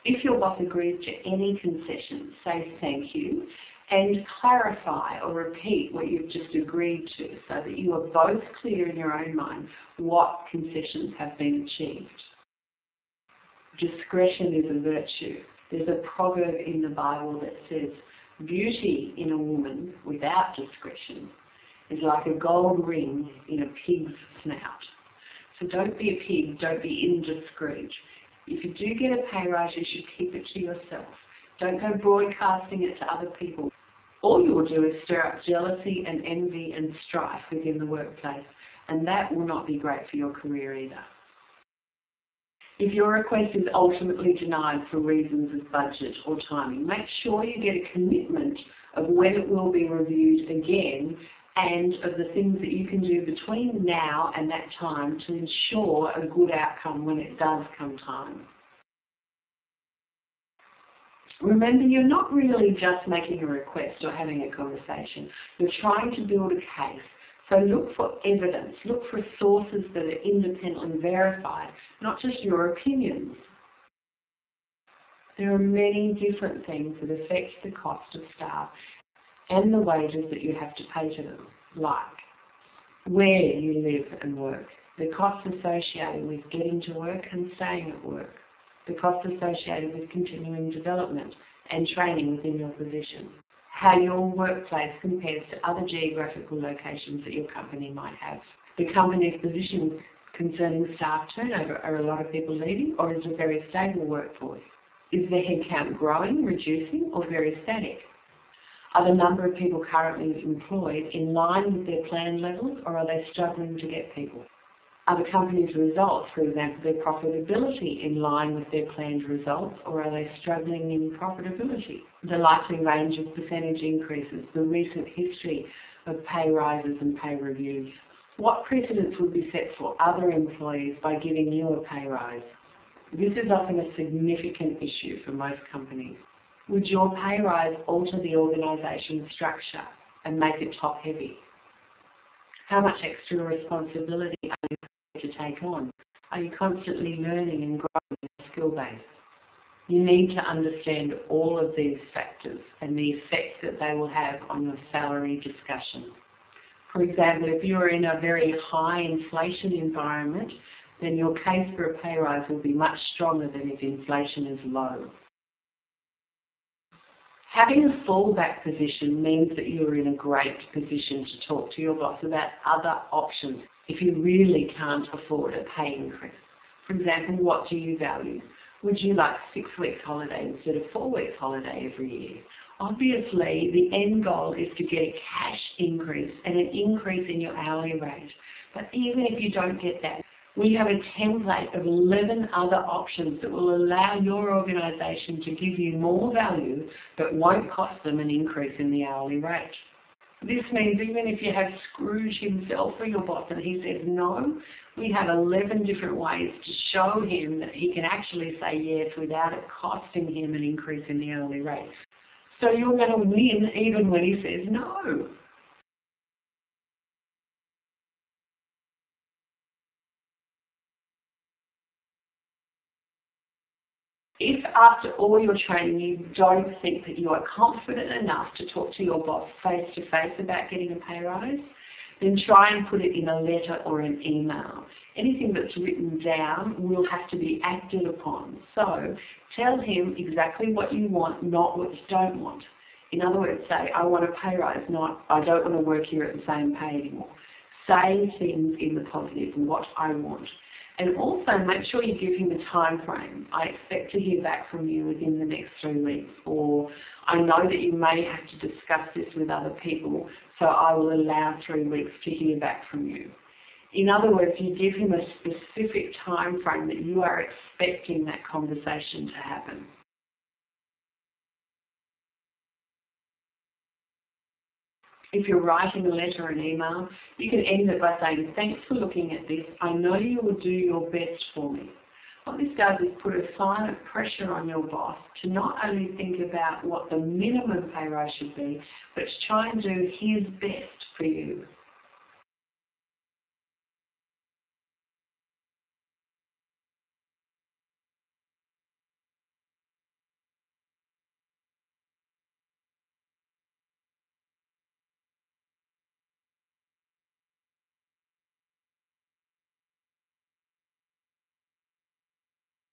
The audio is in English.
If your boss agrees to any concession, say thank you and clarify or repeat what you've just agreed to so that you are both clear in your own mind what concessions have been achieved. Discretion is a virtue. There's a proverb in the Bible that says, beauty in a woman without discretion is like a gold ring in a pig's snout. So don't be a pig, don't be indiscreet. If you do get a pay rise, you should keep it to yourself. Don't go broadcasting it to other people. All you will do is stir up jealousy and envy and strife within the workplace, and that will not be great for your career either. If your request is ultimately denied for reasons of budget or timing, make sure you get a commitment of when it will be reviewed again and of the things that you can do between now and that time to ensure a good outcome when it does come time. Remember, you're not really just making a request or having a conversation. You're trying to build a case. So look for evidence, look for sources that are independently verified, not just your opinions. There are many different things that affect the cost of staff and the wages that you have to pay to them, like where you live and work, the costs associated with getting to work and staying at work, the costs associated with continuing development and training within your position, how your workplace compares to other geographical locations that your company might have, the company's position concerning staff turnover. Are a lot of people leaving, or is it a very stable workforce? Is the headcount growing, reducing, or very static? Are the number of people currently employed in line with their planned levels, or are they struggling to get people? Are the company's results, for example, their profitability, in line with their planned results, or are they struggling in profitability? The likely range of percentage increases, the recent history of pay rises and pay reviews. What precedents would be set for other employees by giving you a pay rise? This is often a significant issue for most companies. Would your pay rise alter the organisation's structure and make it top-heavy? How much extra responsibility are you to take on? Are you constantly learning and growing your skill base? You need to understand all of these factors and the effect that they will have on your salary discussion. For example, if you are in a very high inflation environment, then your case for a pay rise will be much stronger than if inflation is low. Having a fallback position means that you are in a great position to talk to your boss about other options if you really can't afford a pay increase. For example, what do you value? Would you like 6 weeks holiday instead of 4 weeks holiday every year? Obviously, the end goal is to get a cash increase and an increase in your hourly rate. But even if you don't get that, we have a template of 11 other options that will allow your organisation to give you more value but won't cost them an increase in the hourly rate. This means even if you have Scrooge himself or your boss and he says no, we have 11 different ways to show him that he can actually say yes without it costing him an increase in the hourly rate. So you're going to win even when he says no. If after all your training you don't think that you are confident enough to talk to your boss face-to-face about getting a pay rise, then try and put it in a letter or an email. Anything that's written down will have to be acted upon. So tell him exactly what you want, not what you don't want. In other words, say, I want a pay rise, not I don't want to work here at the same pay anymore. Say things in the positive, what I want. And also make sure you give him a time frame. I expect to hear back from you within the next 3 weeks, or I know that you may have to discuss this with other people, so I will allow 3 weeks to hear back from you. In other words, you give him a specific time frame that you are expecting that conversation to happen. If you're writing a letter or an email, you can end it by saying, thanks for looking at this. I know you will do your best for me. What this does is put a silent pressure on your boss to not only think about what the minimum pay rise should be, but to try and do his best for you.